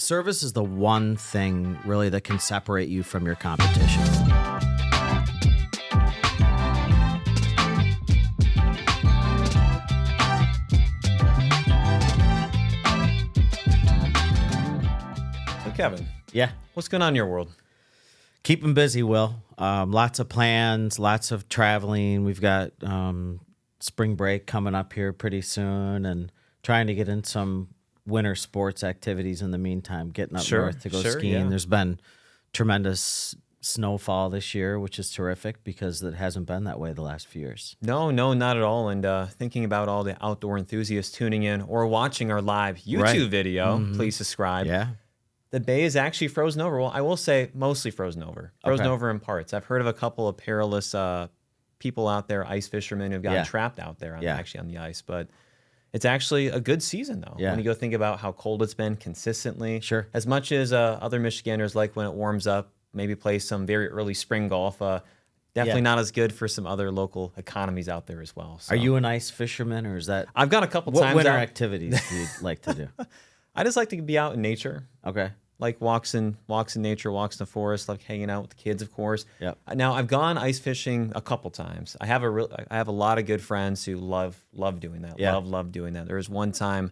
Service is the one thing really that can separate you from your competition. So Kevin, Yeah. what's going on in your world? Keep them busy, Will. Lots of plans, lots of traveling. We've got spring break coming up here pretty soon and trying to get in some winter sports activities in the meantime, getting up north to go skiing. Yeah. There's been tremendous snowfall this year, which is terrific because it hasn't been that way the last few years. No, not at all. And thinking about all the outdoor enthusiasts tuning in or watching our live YouTube Right. video, please subscribe. Yeah. The bay is actually frozen over. Well, I will say mostly frozen over. Frozen over in parts. I've heard of a couple of perilous people out there, ice fishermen who've gotten trapped out there actually on the ice. But it's actually a good season, though. Yeah. When you go think about how cold it's been consistently. Sure. As much as other Michiganders like when it warms up, maybe play some very early spring golf. Definitely not as good for some other local economies out there as well. So. Are you an ice fisherman, or is that I've gone a couple what times winter out. activities do you like to do? I just like to be out in nature. Okay. Like walks in nature, walks in the forest, like hanging out with the kids, of course. Yep. Now I've gone ice fishing a couple times. I have a lot of good friends who love doing that. Yeah. Love doing that. There was one time,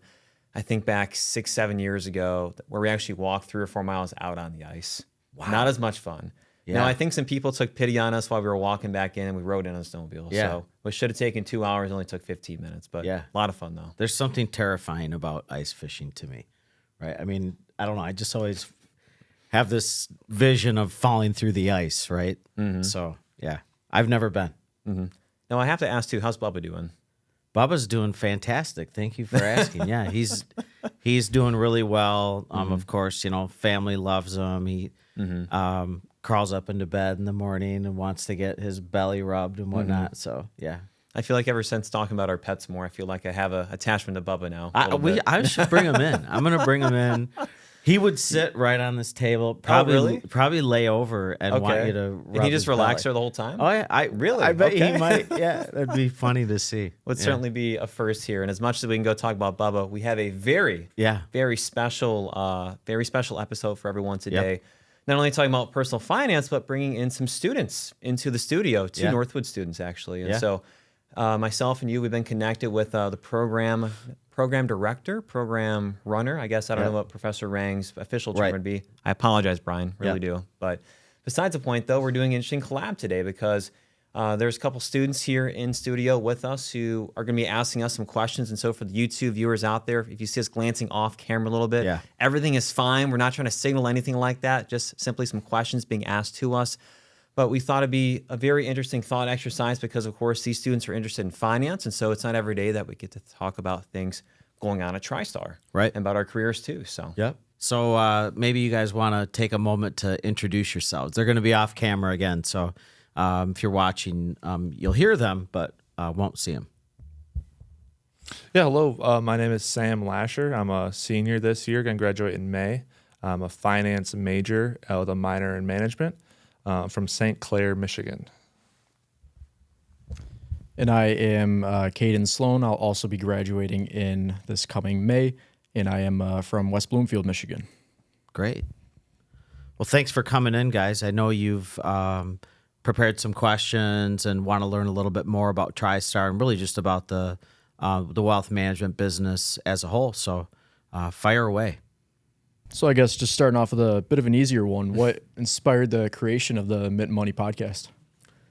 I think back 6-7 years ago, where we actually walked 3 or 4 miles out on the ice. Wow. Not as much fun. Yeah. Now I think some people took pity on us while we were walking back in, and we rode in on a snowmobile. Yeah. So we should have taken 2 hours, it only took 15 minutes. But Yeah. a lot of fun though. There's something terrifying about ice fishing to me, right? I mean, I don't know. I just always have this vision of falling through the ice, right? Mm-hmm. So, yeah, I've never been. Mm-hmm. Now I have to ask too, how's Bubba doing? Bubba's doing fantastic. Thank you for asking. Yeah, he's doing really well. Of course, family loves him. He crawls up into bed in the morning and wants to get his belly rubbed and whatnot. So, yeah. I feel like ever since talking about our pets more, I feel like I have an attachment to Bubba now. I should bring him in. I'm going to bring him in. He would sit right on this table, probably lay over and want you to rub and he just his relax belly. there the whole time? Oh, yeah. I bet he might. Yeah, that'd be funny to see. Would certainly be a first here. And as much as we can go talk about Bubba, we have a very special episode for everyone today. Yep. Not only talking about personal finance, but bringing in some students into the studio, two Northwood students actually. And so myself and you, we've been connected with the program director, program runner. I guess I don't know what Professor Rang's official term would be. I apologize, Brian, really do. But besides the point, though, we're doing an interesting collab today because there's a couple students here in studio with us who are going to be asking us some questions. And so for the YouTube viewers out there, if you see us glancing off camera a little bit, everything is fine. We're not trying to signal anything like that, just simply some questions being asked to us. But we thought it'd be a very interesting thought exercise because, of course, these students are interested in finance. And so it's not every day that we get to talk about things going on at TriStar. Right. And about our careers, too. So, So maybe you guys want to take a moment to introduce yourselves. They're going to be off camera again. So if you're watching, you'll hear them, but won't see them. Yeah, hello. My name is Sam Lasher. I'm a senior this year, going to graduate in May. I'm a finance major with a minor in management. From St. Clair, Michigan. And I am Caden Sloan. I'll also be graduating in this coming May, and I am from West Bloomfield, Michigan. Great. Well, thanks for coming in, guys. I know you've prepared some questions and want to learn a little bit more about TriStar and really just about the wealth management business as a whole. So fire away. So I guess just starting off with a bit of an easier one, what inspired the creation of the Mint Money podcast?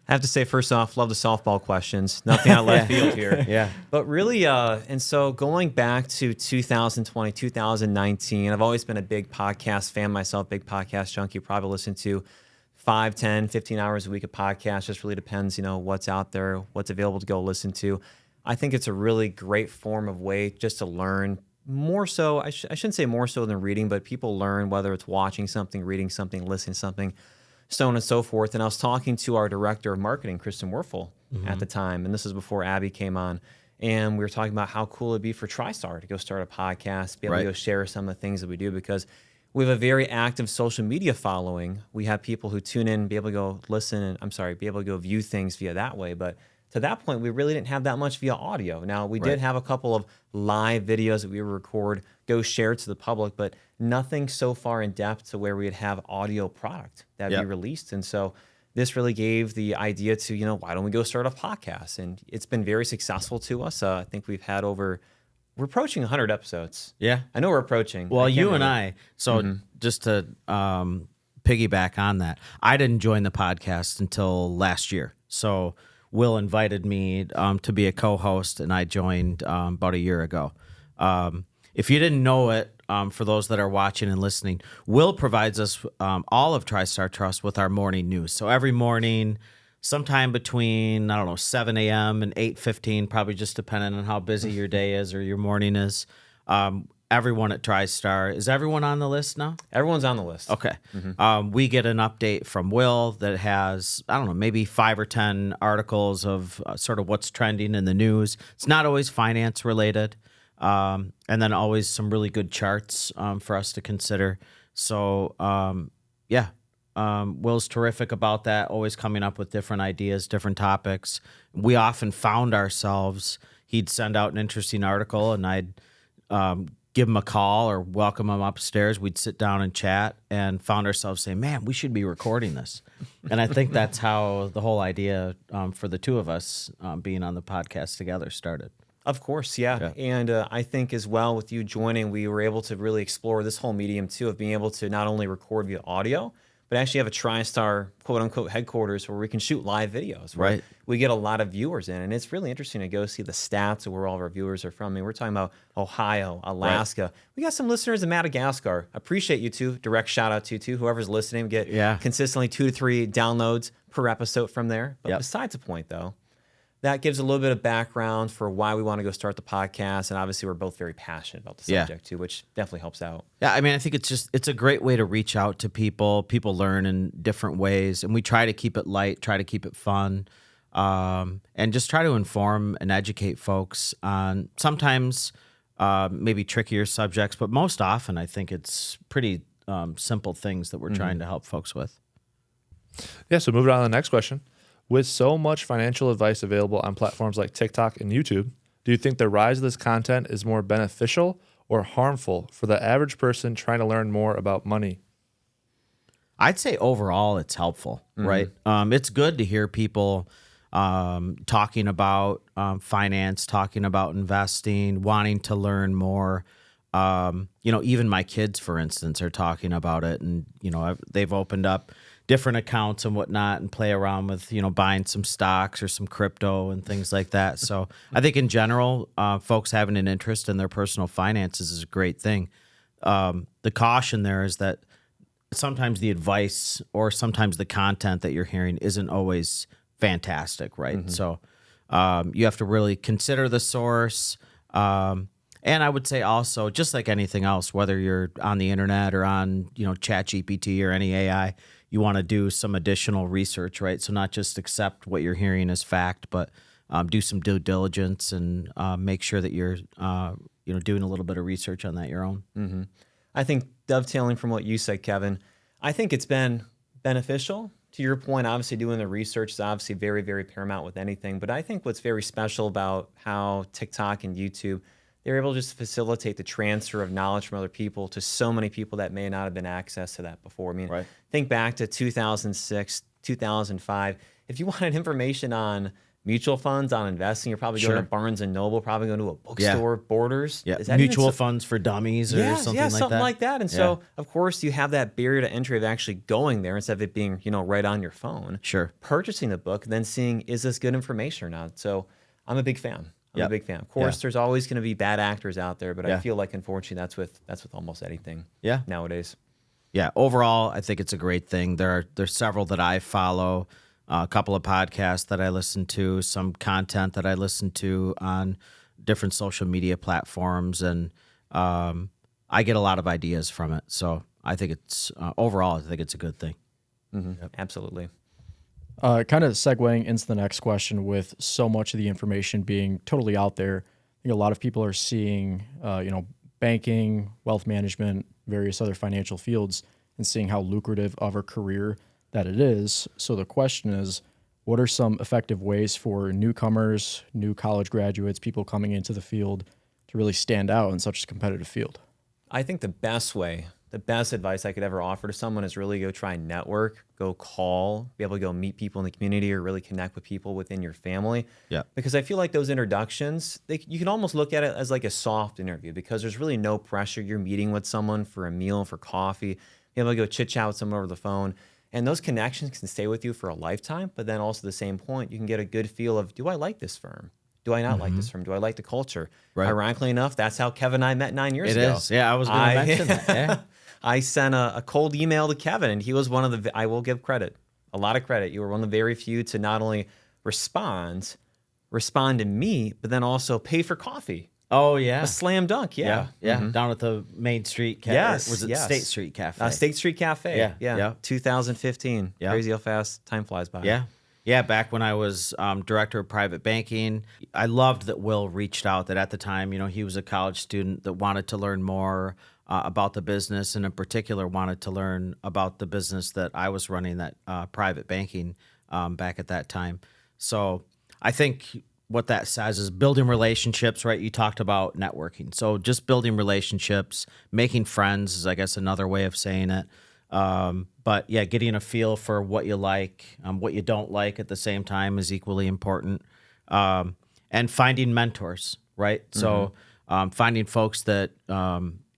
I have to say, first off, love the softball questions. Nothing out left field here. Yeah. But really, and so going back to 2020, 2019, I've always been a big podcast fan myself, big podcast junkie. Probably listen to 5, 10, 15 hours a week of podcasts. Just really depends, what's out there, what's available to go listen to. I think it's a really great form of way just to learn. More so, I shouldn't say more so than reading, but people learn whether it's watching something, reading something, listening to something, so on and so forth. And I was talking to our director of marketing, Kristen Werfel, at the time, and this is before Abby came on, and we were talking about how cool it'd be for TriStar to go start a podcast, be able to go share some of the things that we do, because we have a very active social media following. We have people who tune in, be able to go listen, and be able to go view things via that way, but to that point, we really didn't have that much via audio. Now, we did have a couple of live videos that we would record, go share to the public, but nothing so far in depth to where we'd have audio product that'd be released. And so this really gave the idea to, why don't we go start a podcast? And it's been very successful to us. I think we're approaching 100 episodes. Yeah. I know we're approaching. Well, you and I, so just to piggyback on that, I didn't join the podcast until last year. So Will invited me to be a co-host, and I joined about a year ago. If you didn't know it, for those that are watching and listening, Will provides us, all of TriStar Trust, with our morning news. So every morning, sometime between, 7 a.m. and 8:15, probably just depending on how busy your day is or your morning is, everyone at TriStar, is everyone on the list now? Everyone's on the list. Okay. We get an update from Will that has, maybe 5 or 10 articles of sort of what's trending in the news. It's not always finance related. And then always some really good charts for us to consider. So, Will's terrific about that, always coming up with different ideas, different topics. We often found ourselves, he'd send out an interesting article, and I'd give him a call or welcome him upstairs. We'd sit down and chat, and found ourselves saying, man, we should be recording this. And I think that's how the whole idea for the two of us being on the podcast together started. Of course, yeah. And I think as well with you joining, we were able to really explore this whole medium too of being able to not only record via audio, but actually have a TriStar quote unquote headquarters where we can shoot live videos. Right. We get a lot of viewers in, and it's really interesting to go see the stats of where all of our viewers are from. I mean, we're talking about Ohio, Alaska. Right. We got some listeners in Madagascar. Appreciate you two. Direct shout out to you two. Whoever's listening, get consistently 2 to 3 downloads per episode from there. But besides the point though, that gives a little bit of background for why we want to go start the podcast. And obviously we're both very passionate about the subject too, which definitely helps out. Yeah. I mean, I think it's a great way to reach out to people. People learn in different ways, and we try to keep it light, try to keep it fun, and just try to inform and educate folks on sometimes maybe trickier subjects, but most often I think it's pretty simple things that we're trying to help folks with. Yeah. So moving on to the next question. With so much financial advice available on platforms like TikTok and YouTube, do you think the rise of this content is more beneficial or harmful for the average person trying to learn more about money? I'd say overall it's helpful, right? It's good to hear people talking about finance, talking about investing, wanting to learn more. Even my kids, for instance, are talking about it, and they've opened up different accounts and whatnot and play around with, buying some stocks or some crypto and things like that. So I think in general, folks having an interest in their personal finances is a great thing. The caution there is that sometimes the advice or sometimes the content that you're hearing isn't always fantastic, right? So you have to really consider the source. And I would say also, just like anything else, whether you're on the internet or on, ChatGPT or any AI, you want to do some additional research, right? So not just accept what you're hearing as fact, but do some due diligence and make sure that you're, doing a little bit of research on that your own. I think dovetailing from what you said, Kevin, I think it's been beneficial. To your point, obviously doing the research is obviously very, very paramount with anything. But I think what's very special about how TikTok and YouTube, they're able to just facilitate the transfer of knowledge from other people to so many people that may not have been access to that before. I mean, think back to 2006, 2005. If you wanted information on mutual funds, on investing, you're probably going to Barnes & Noble, probably going to a bookstore, Borders. Yeah, mutual funds for dummies or something like that. And so, of course, you have that barrier to entry of actually going there instead of it being, right on your phone. Purchasing the book, and then seeing, is this good information or not? So I'm a big fan. I'm a big fan. Of course, there's always going to be bad actors out there, but I feel like, unfortunately, that's with almost anything nowadays. Yeah, overall, I think it's a great thing. There's several that I follow, a couple of podcasts that I listen to, some content that I listen to on different social media platforms, and I get a lot of ideas from it. So I think it's overall, I think it's a good thing. Absolutely. Kind of segueing into the next question, with so much of the information being totally out there, I think a lot of people are seeing, banking, wealth management, various other financial fields, and seeing how lucrative of a career that it is. So the question is, what are some effective ways for newcomers, new college graduates, people coming into the field to really stand out in such a competitive field? I think the best advice I could ever offer to someone is really go try and network, go call, be able to go meet people in the community or really connect with people within your family. Yeah. Because I feel like those introductions, you can almost look at it as like a soft interview because there's really no pressure. You're meeting with someone for a meal, for coffee, be able to go chit chat with someone over the phone. And those connections can stay with you for a lifetime. But then also the same point, you can get a good feel of, do I like this firm? Do I not like this firm? Do I like the culture? Right. Ironically enough, that's how Kevin and I met 9 years ago. It is. Yeah, I was going to mention that. Yeah. I sent a cold email to Kevin, and he was one of the, I will give credit, a lot of credit. You were one of the very few to not only respond to me, but then also pay for coffee. Oh, yeah. A slam dunk, yeah. Yeah. Down at the Main Street Cafe. Yes, Was it yes. State Street Cafe? State Street Cafe. Yeah. 2015. Yeah. Crazy how fast time flies by. Yeah. Yeah, back when I was director of private banking, I loved that Will reached out. That at the time, he was a college student that wanted to learn more about the business, and in particular, wanted to learn about the business that I was running, that private banking back at that time. So I think what that says is building relationships, right? You talked about networking. So just building relationships, making friends is, I guess, another way of saying it. But yeah, getting a feel for what you like, what you don't like at the same time is equally important. And finding mentors, right? So finding folks that,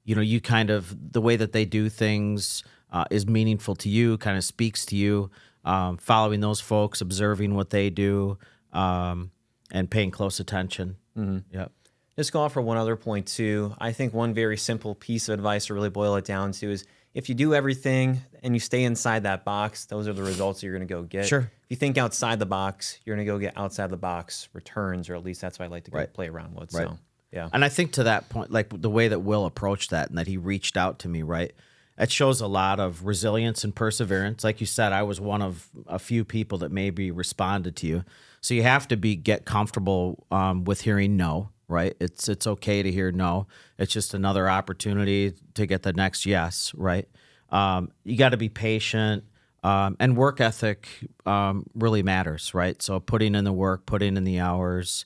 you kind of, the way that they do things is meaningful to you, kind of speaks to you, following those folks, observing what they do, and paying close attention. Yep. Just go off for one other point too. I think one very simple piece of advice to really boil it down to is if you do everything and you stay inside that box, those are the results you're going to go get. Sure. If you think outside the box, you're going to go get outside the box returns, or at least that's what I like to go play around with. Right. So, yeah. And I think to that point, like the way that Will approached that and that he reached out to me, right? It shows a lot of resilience and perseverance. Like you said, I was one of a few people that maybe responded to you. So you have to get comfortable with hearing no, right? It's okay to hear no. It's just another opportunity to get the next yes, right? You got to be patient, and work ethic really matters, right? So putting in the work, putting in the hours,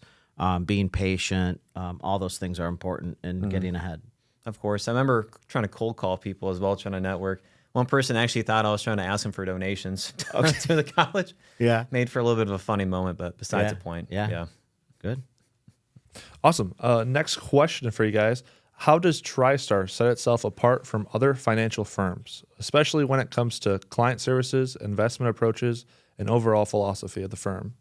being patient, all those things are important in getting ahead. Of course. I remember trying to cold call people as well, trying to network. One person actually thought I was trying to ask him for donations to the college. Yeah. Made for a little bit of a funny moment, but besides the point. Yeah. Good. Awesome. Next question for you guys. How does TriStar set itself apart from other financial firms, especially when it comes to client services, investment approaches, and overall philosophy of the firm?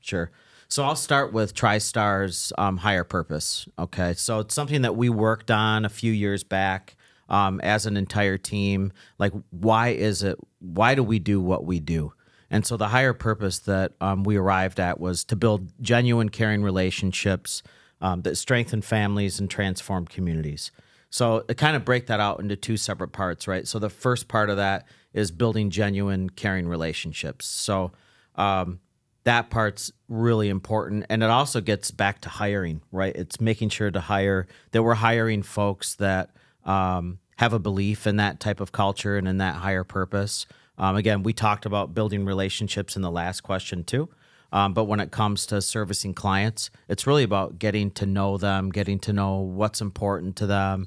Sure. So I'll start with TriStar's higher purpose. Okay. So it's something that we worked on a few years back as an entire team. Like, why do we do what we do? And so the higher purpose that we arrived at was to build genuine, caring relationships that strengthen families and transform communities. So to kind of break that out into two separate parts, right? So the first part of that is building genuine, caring relationships. So that part's really important. And it also gets back to hiring, right? It's making sure that we're hiring folks that have a belief in that type of culture and in that higher purpose. Again, we talked about building relationships in the last question too. But when it comes to servicing clients, it's really about getting to know them, getting to know what's important to them,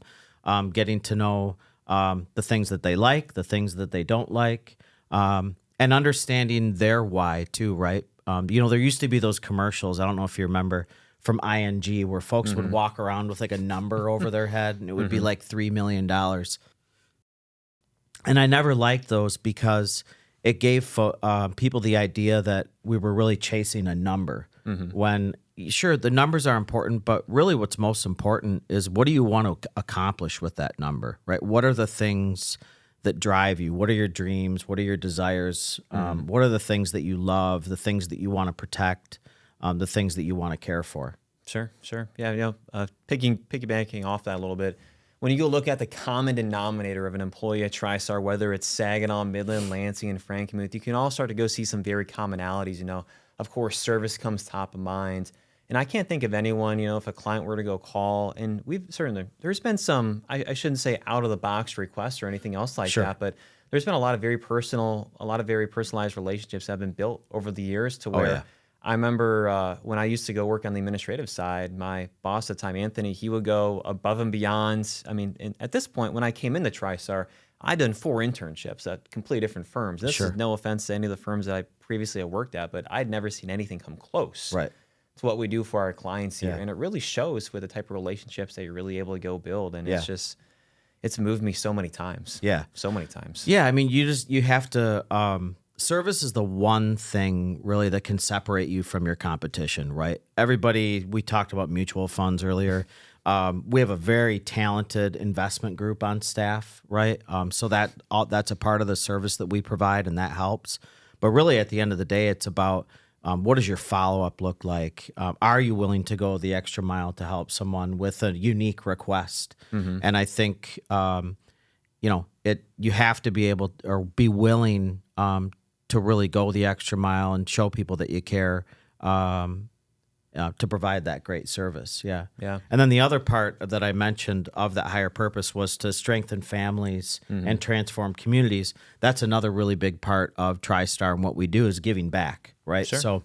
getting to know the things that they like, the things that they don't like, and understanding their why too, right? There used to be those commercials, I don't know if you remember, from ING where folks would walk around with like a number over their head and it would be like $3 million. And I never liked those because it gave people the idea that we were really chasing a number. When, sure, the numbers are important, but really what's most important is what do you want to accomplish with that number, right? What are the things that drive you? What are your dreams? What are your desires? What are the things that you love, the things that you want to protect, the things that you want to care for? Sure. Yeah, piggybacking off that a little bit, when you go look at the common denominator of an employee at TriStar, whether it's Saginaw, Midland, Lansing, and Frankenmuth, you can all start to go see some very commonalities. Of course, service comes top of mind. And I can't think of anyone, if a client were to go call, and there's been some, I shouldn't say out of the box requests or anything else like that, but there's been a lot of very personalized relationships that have been built over the years to where I remember when I used to go work on the administrative side, my boss at the time, Anthony, he would go above and beyond. I mean, at this point, when I came into TriStar, I'd done 4 internships at completely different firms. This is no offense to any of the firms that I previously had worked at, but I'd never seen anything come close. Right. To what we do for our clients here. And it really shows with the type of relationships that you're really able to go build. And it's moved me so many times. Yeah. So many times. Yeah. I mean, you have to, service is the one thing really that can separate you from your competition, right? We talked about mutual funds earlier. We have a very talented investment group on staff, right? So that's a part of the service that we provide, and that helps. But really at the end of the day, it's about, what does your follow-up look like? Are you willing to go the extra mile to help someone with a unique request? And I think, you have to be able or be willing to really go the extra mile and show people that you care to provide that great service. Yeah. And then the other part that I mentioned of that higher purpose was to strengthen families and transform communities. That's another really big part of TriStar, and what we do is giving back, right? So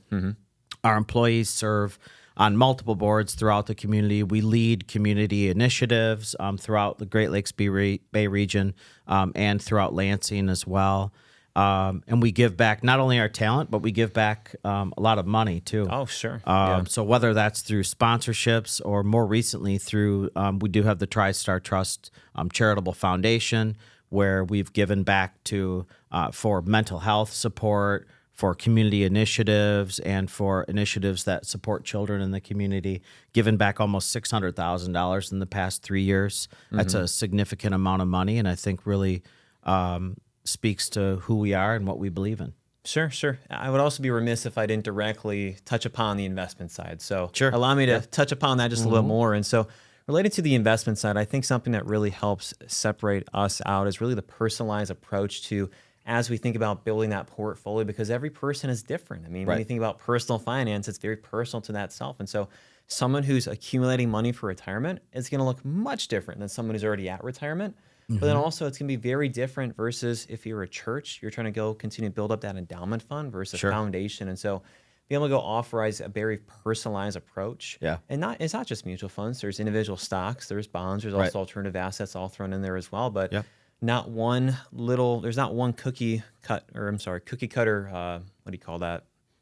our employees serve on multiple boards throughout the community. We lead community initiatives throughout the Great Lakes Bay region and throughout Lansing as well. And we give back not only our talent, but we give back a lot of money too. Oh, sure. So whether that's through sponsorships or more recently through, we do have the TriStar Trust Charitable Foundation, where we've given back to for mental health support, for community initiatives, and for initiatives that support children in the community, given back almost $600,000 in the past 3 years. That's a significant amount of money, and I think really speaks to who we are and what we believe in. Sure. I would also be remiss if I didn't directly touch upon the investment side. So allow me to touch upon that just a little more. And so related to the investment side, I think something that really helps separate us out is really the personalized approach to, as we think about building that portfolio, because every person is different. I mean, when you think about personal finance, it's very personal to that self. And so someone who's accumulating money for retirement is going to look much different than someone who's already at retirement. But then also it's going to be very different versus if you're a church, you're trying to go continue to build up that endowment fund versus foundation. And so being able to go authorize a very personalized approach. And it's not just mutual funds. There's individual stocks, there's bonds, there's also alternative assets all thrown in there as well. But there's not one cookie cutter,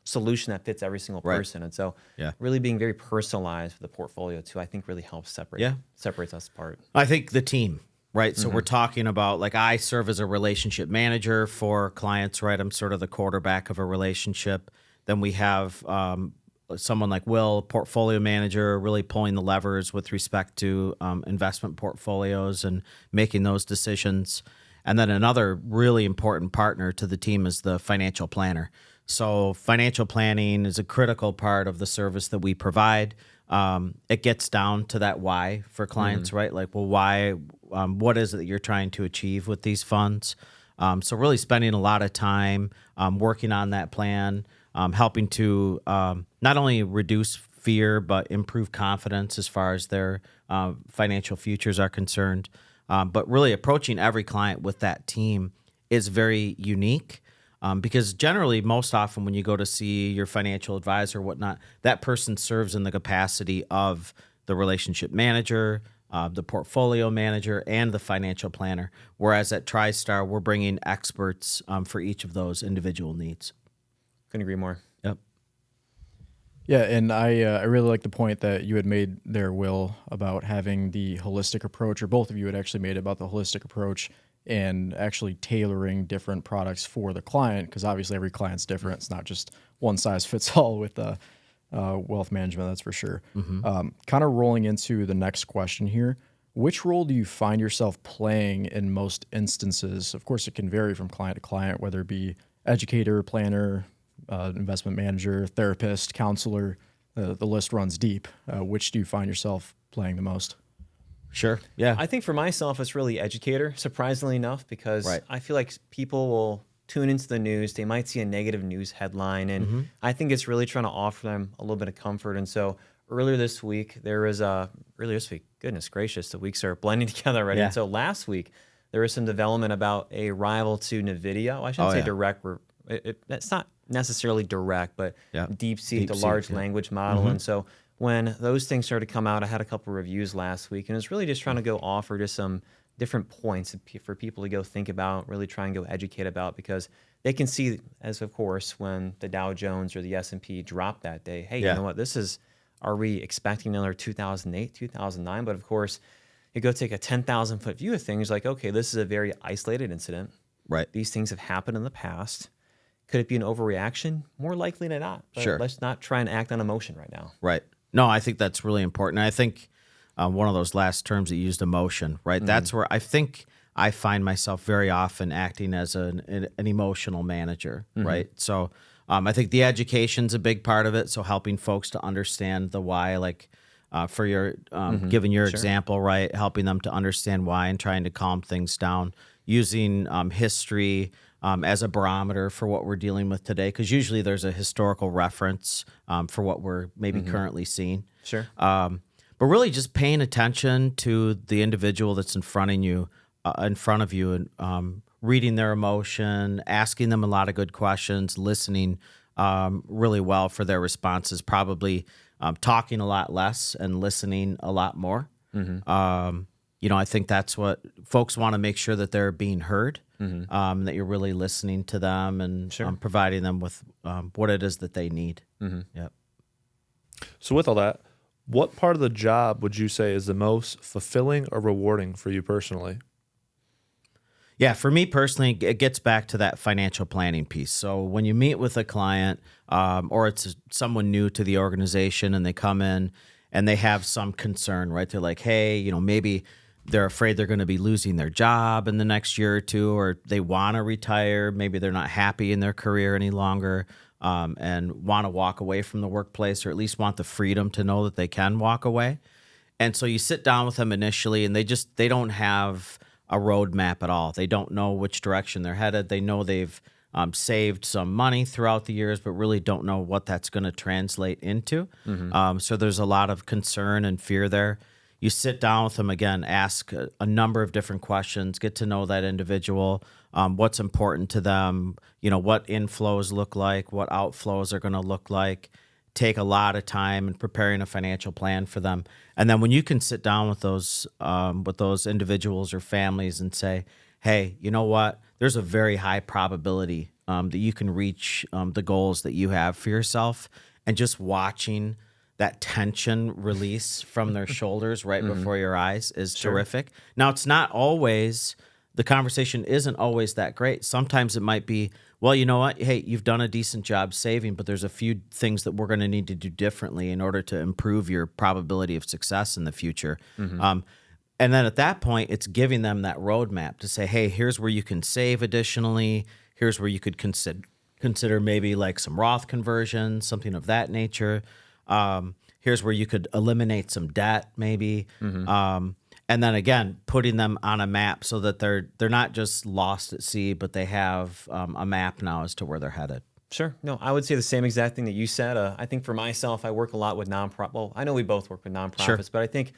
solution that fits every single person. And so really being very personalized for the portfolio too, I think really helps separates us apart. I think the team. Right. So we're talking about, like, I serve as a relationship manager for clients, right? I'm sort of the quarterback of a relationship. Then we have someone like Will, portfolio manager, really pulling the levers with respect to investment portfolios and making those decisions. And then another really important partner to the team is the financial planner. So financial planning is a critical part of the service that we provide. It gets down to that why for clients, right? Like, well, why, what is it that you're trying to achieve with these funds? So really spending a lot of time working on that plan, helping to not only reduce fear, but improve confidence as far as their financial futures are concerned. But really approaching every client with that team is very unique. Because generally, most often when you go to see your financial advisor or whatnot, that person serves in the capacity of the relationship manager, the portfolio manager, and the financial planner. Whereas at TriStar, we're bringing experts for each of those individual needs. Couldn't agree more. Yep. Yeah, and I really like the point that you had made there, Will, about having the holistic approach, or both of you had actually made about the holistic approach and actually tailoring different products for the client, because obviously every client's different. It's not just one size fits all with wealth management, that's for sure. Kind of rolling into the next question here, which role do you find yourself playing in most instances? Of course, it can vary from client to client, whether it be educator, planner, investment manager, therapist, counselor, the list runs deep. Which do you find yourself playing the most? Sure. Yeah. I think for myself, it's really educator, surprisingly enough, because I feel like people will tune into the news. They might see a negative news headline. And I think it's really trying to offer them a little bit of comfort. And so earlier this week, goodness gracious, the weeks are blending together already. Yeah. And so last week, there was some development about a rival to NVIDIA. Well, I shouldn't say direct. It's not necessarily direct, but DeepSeek, the large language model. And so when those things started to come out, I had a couple reviews last week, and it's really just trying to go offer just some different points for people to go think about, really try and go educate about, because they can see, as of course, when the Dow Jones or the S&P dropped that day, hey, you know what, are we expecting another 2008, 2009? But of course, you go take a 10,000 foot view of things, like, okay, this is a very isolated incident. Right. These things have happened in the past. Could it be an overreaction? More likely than not. But Sure. let's not try and act on emotion right now. Right. No, I think that's really important. I think one of those last terms that you used, emotion, right? That's where I think I find myself very often acting as an emotional manager, right? So I think the education's a big part of it. So helping folks to understand the why, like for your, giving your example, right? Helping them to understand why and trying to calm things down, using history as a barometer for what we're dealing with today, because usually there's a historical reference for what we're maybe currently seeing. Sure. But really just paying attention to the individual that's in front of you, and reading their emotion, asking them a lot of good questions, listening really well for their responses, probably talking a lot less and listening a lot more. I think that's what folks want to make sure, that they're being heard, that you're really listening to them and providing them with what it is that they need. Yep. So with all that, what part of the job would you say is the most fulfilling or rewarding for you personally? Yeah, for me personally, it gets back to that financial planning piece. So when you meet with a client or it's someone new to the organization and they come in and they have some concern, right? They're like, hey, maybe they're afraid they're going to be losing their job in the next year or two, or they want to retire. Maybe they're not happy in their career any longer and want to walk away from the workplace, or at least want the freedom to know that they can walk away. And so you sit down with them initially, and they don't have a roadmap at all. They don't know which direction they're headed. They know they've saved some money throughout the years, but really don't know what that's going to translate into. So there's a lot of concern and fear there. You sit down with them again, ask a number of different questions, get to know that individual, what's important to them, what inflows look like, what outflows are going to look like. Take a lot of time in preparing a financial plan for them. And then when you can sit down with those individuals or families and say, hey, you know what? There's a very high probability that you can reach the goals that you have for yourself. And just watching that tension release from their shoulders right before your eyes is terrific. Now, it's not always, the conversation isn't always that great. Sometimes it might be, well, you know what? Hey, you've done a decent job saving, but there's a few things that we're going to need to do differently in order to improve your probability of success in the future. And then at that point, it's giving them that roadmap to say, hey, here's where you can save additionally. Here's where you could consider maybe like some Roth conversions, something of that nature. Here's where you could eliminate some debt maybe. And then again, putting them on a map so that they're not just lost at sea, but they have a map now as to where they're headed. Sure. No, I would say the same exact thing that you said. I think for myself, I work a lot with nonprofit. Well, I know we both work with nonprofits, but I think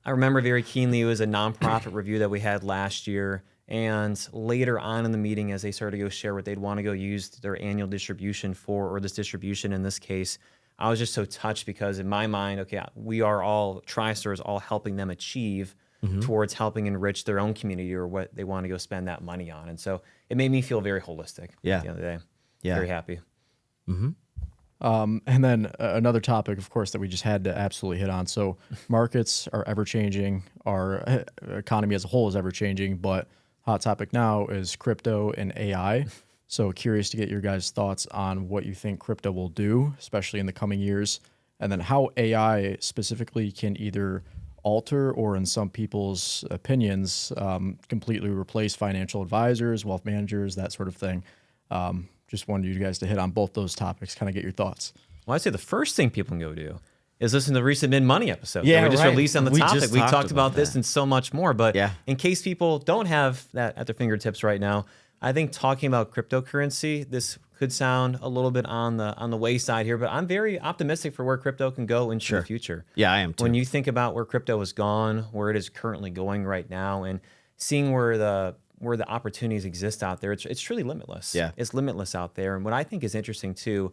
I remember very keenly it was a nonprofit review that we had last year. And later on in the meeting, as they started to go share what they'd want to go use their annual distribution for, or this distribution in this case, I was just so touched, because in my mind, okay, we are all, TriStar is all helping them achieve towards helping enrich their own community or what they want to go spend that money on. And so it made me feel very holistic at the end of the day. Very happy. And then another topic, of course, that we just had to absolutely hit on. So markets are ever changing. Our economy as a whole is ever changing, but hot topic now is crypto and AI. So curious to get your guys' thoughts on what you think crypto will do, especially in the coming years, and then how AI specifically can either alter or, in some people's opinions, completely replace financial advisors, wealth managers, that sort of thing. Just wanted you guys to hit on both those topics, kind of get your thoughts. Well, I'd say the first thing people can go do is listen to the recent Mid Money episode Yeah, that we just right. released on the We topic. just We talked talked about about this that. and so much more. But Yeah. in case people don't have that at their fingertips right now, I think talking about cryptocurrency, this could sound a little bit on the wayside here, but I'm very optimistic for where crypto can go into the future. Yeah, I am too. When you think about where crypto has gone, where it is currently going right now, and seeing where the opportunities exist out there, it's truly limitless. Yeah. It's limitless out there. And what I think is interesting too,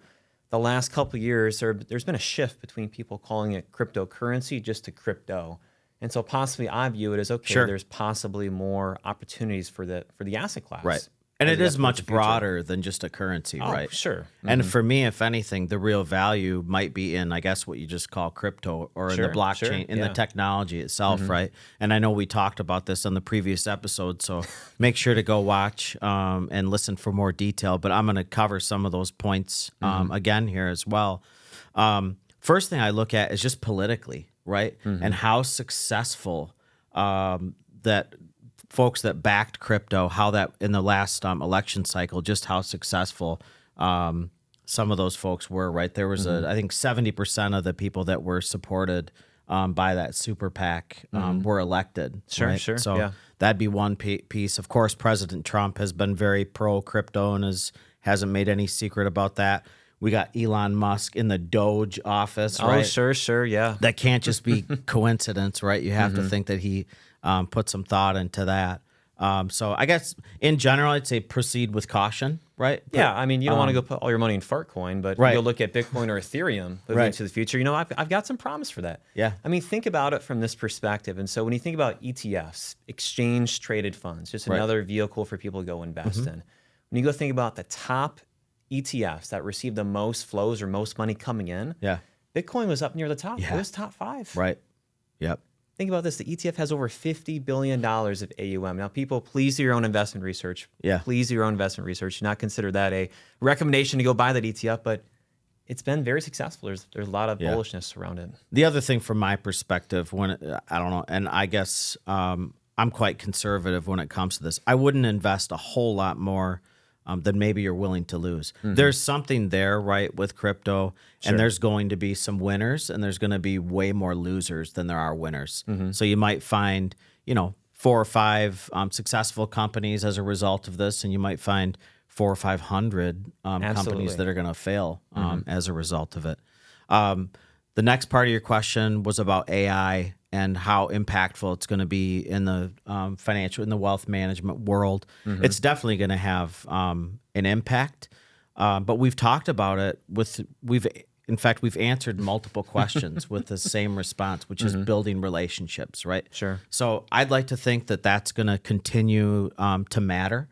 the last couple of years, there's been a shift between people calling it cryptocurrency just to crypto. And so possibly I view it as, okay, Sure. there's possibly more opportunities for the asset class. Right. And as it we is get towards much the future. broader than just a currency, Oh, right? sure. And for me, if anything, the real value might be in, I guess, what you just call crypto or in the Sure, blockchain, sure, in the yeah. technology itself, right? And I know we talked about this on the previous episode, so make sure to go watch and listen for more detail. But I'm going to cover some of those points again here as well. First thing I look at is just politically, right? And how successful that folks that backed crypto, how that in the last election cycle, just how successful some of those folks were, right? There was I think 70% of the people that were supported by that super PAC were elected. Sure, right? sure, So yeah. that'd be one piece. Of course, President Trump has been very pro crypto and hasn't made any secret about that. We got Elon Musk in the Doge office, Oh, right? sure, yeah. That can't just be coincidence, right? You have to think that he put some thought into that. So I guess in general, I'd say proceed with caution, right? Yeah, I mean, you don't want to go put all your money in Fartcoin, but Right. you go look at Bitcoin or Ethereum moving Right. into the future. You know, I've got some promise for that. Yeah. I mean, think about it from this perspective. And so when you think about ETFs, exchange traded funds, just Right. another vehicle for people to go invest in. When you go think about the top ETFs that receive the most flows or most money coming in, Yeah. Bitcoin was up near the top. Yeah. It was top 5. Right. Yep. Think about this. The ETF has over $50 billion of AUM. Now, people, please do your own investment research. Yeah. Please do your own investment research. Do not consider that a recommendation to go buy that ETF, but it's been very successful. There's a lot of bullishness around it. The other thing from my perspective, I don't know, and I guess I'm quite conservative when it comes to this. I wouldn't invest a whole lot more than maybe you're willing to lose. There's something there, right, with crypto, and there's going to be some winners, and there's going to be way more losers than there are winners. So you might find, 4 or 5 successful companies as a result of this, and you might find 400 or 500 companies Absolutely. that are going to fail as a result of it. The next part of your question was about AI and how impactful it's going to be in the in the wealth management world. It's definitely going to have an impact, but we've talked about it in fact, we've answered multiple questions with the same response, which is building relationships, right? Sure. So I'd like to think that that's going to continue to matter.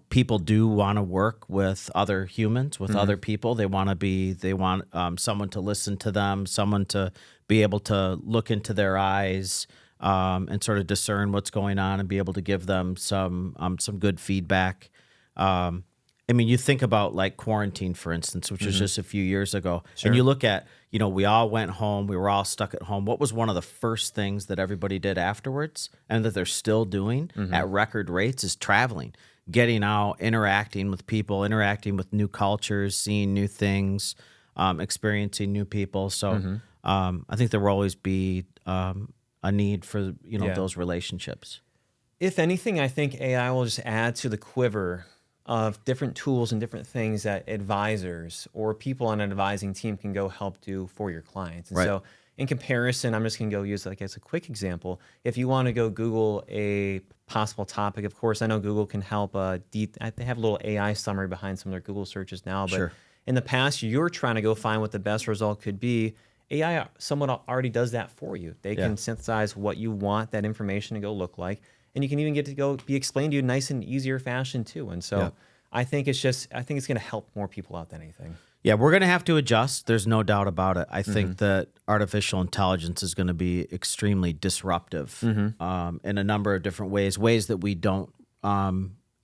People do want to work with other humans, with other people. They want someone to listen to them, someone to be able to look into their eyes and sort of discern what's going on and be able to give them some good feedback. I mean, you think about like quarantine, for instance, which was just a few years ago, and you look at, we all went home, we were all stuck at home. What was one of the first things that everybody did afterwards, and that they're still doing at record rates, is traveling, getting out, interacting with people, interacting with new cultures, seeing new things, experiencing new people. So I think there will always be a need for those relationships. If anything, I think AI will just add to the quiver of different tools and different things that advisors or people on an advising team can go help do for your clients. And Right. so in comparison, I'm just going to go use as a quick example. If you want to go Google a possible topic, of course, I know Google can help. They have a little AI summary behind some of their Google searches now. But Sure. in the past, you're trying to go find what the best result could be. AI somewhat already does that for you. They can synthesize what you want that information to go look like. And you can even get to go be explained to you nice and easier fashion too. And so I think it's going to help more people out than anything. Yeah, we're going to have to adjust. There's no doubt about it. I think that artificial intelligence is going to be extremely disruptive in a number of different ways that we don't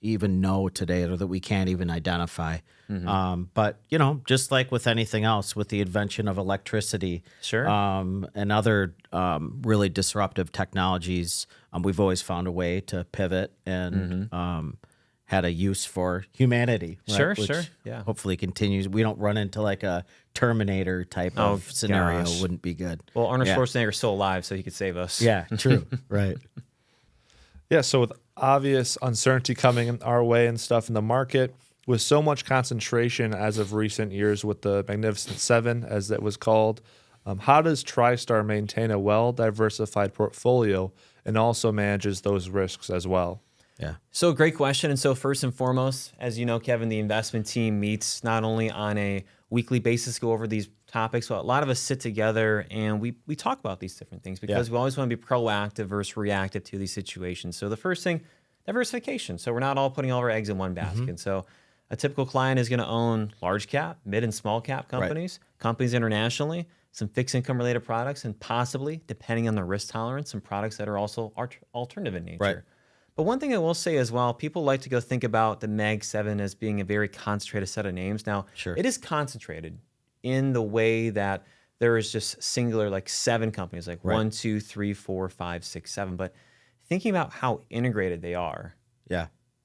even know today or that we can't even identify. But, just like with anything else, with the invention of electricity and other really disruptive technologies, we've always found a way to pivot and had a use for humanity. Right? Sure. Which Yeah. hopefully continues. We don't run into like a Terminator type of scenario. gosh. Wouldn't be good. Well, Arnold Schwarzenegger's still alive, so he could save us. Yeah, true. Right. Yeah, so with obvious uncertainty coming our way and stuff in the market, with so much concentration as of recent years with the Magnificent Seven, as it was called, how does TriStar maintain a well-diversified portfolio and also manages those risks as well? Yeah. So great question. And so first and foremost, as you know, Kevin, the investment team meets not only on a weekly basis to go over these topics, but a lot of us sit together and we talk about these different things because we always want to be proactive versus reactive to these situations. So the first thing, diversification. So we're not all putting all our eggs in one basket. So a typical client is going to own large cap, mid and small cap companies, companies internationally, some fixed income related products, and possibly, depending on the risk tolerance, some products that are also alternative in nature. Right. But one thing I will say as well, people like to go think about the Mag 7 as being a very concentrated set of names. Now, it is concentrated in the way that there is just singular, like 7 companies, like 1, 2, 3, 4, 5, 6, 7. But thinking about how integrated they are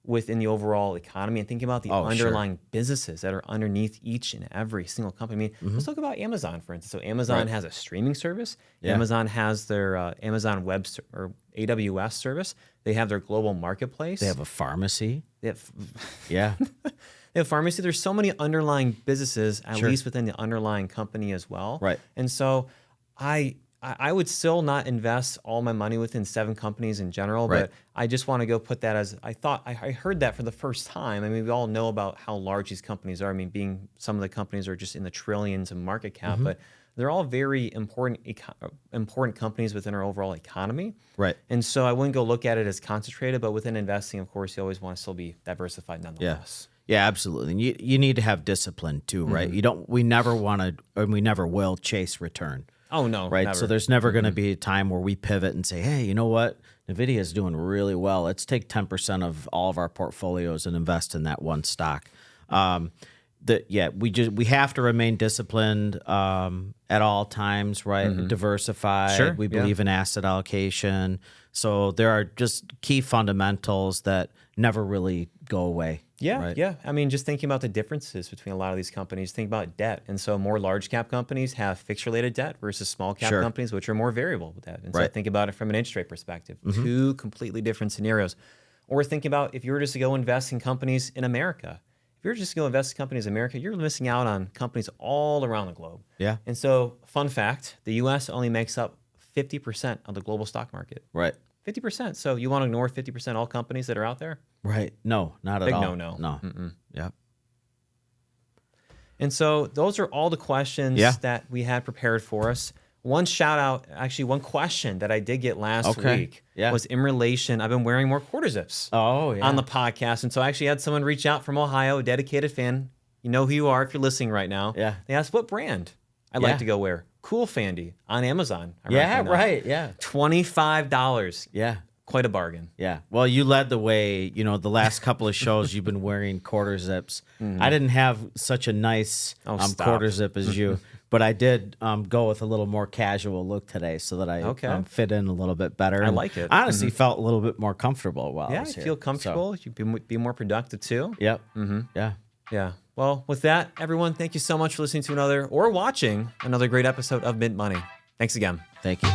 within the overall economy and thinking about the underlying businesses that are underneath each and every single company. I mean, let's talk about Amazon, for instance. So Amazon has a streaming service. Amazon has their Amazon Web or AWS service. They have their global marketplace. They have a pharmacy. They have, Yeah. they have pharmacy. There's so many underlying businesses, at least within the underlying company as well. Right. And so I would still not invest all my money within 7 companies in general, but I just want to go put that as I heard that for the first time. I mean, we all know about how large these companies are. I mean, being some of the companies are just in the trillions of market cap, but they're all very important companies within our overall economy. Right. And so I wouldn't go look at it as concentrated, but within investing, of course, you always want to still be diversified nonetheless. Yeah, absolutely. And you need to have discipline too, right? We never want to, or we never will chase return. Oh, no. Right. Never. So there's never going to be a time where we pivot and say, hey, you know what? NVIDIA is doing really well. Let's take 10% of all of our portfolios and invest in that one stock. We have to remain disciplined at all times, right? Diversify. We believe in asset allocation. So there are just key fundamentals that never really go away. Yeah. I mean, just thinking about the differences between a lot of these companies, think about debt. And so more large cap companies have fixed related debt versus small cap companies, which are more variable with debt. And so think about it from an interest rate perspective, 2 completely different scenarios. Or think about if you were just to go invest in companies in America. If you're just going to invest in companies in America, you're missing out on companies all around the globe. Yeah. And so, fun fact, the U.S. only makes up 50% of the global stock market. Right. 50%. So you want to ignore 50% all companies that are out there? Right. No, not at Big all. no. No. Yep. And so those are all the questions that we had prepared for us. One shout out, actually one question that I did get last week was in relation, I've been wearing more quarter zips on the podcast. And so I actually had someone reach out from Ohio, a dedicated fan. You know who you are if you're listening right now. Yeah. They asked what brand I'd like to go wear. Cool Fandy on Amazon. $25. Yeah. Quite a bargain. Yeah. Well, you led the way. You know, the last couple of shows you've been wearing quarter zips. I didn't have such a nice quarter zip as you, but I did go with a little more casual look today so that I fit in a little bit better. I like it. Honestly, felt a little bit more comfortable while I was here. Feel comfortable. You be more productive too. Yep. Yeah. Yeah. Well, with that, everyone, thank you so much for listening to another or watching another great episode of Mint Money. Thanks again. Thank you.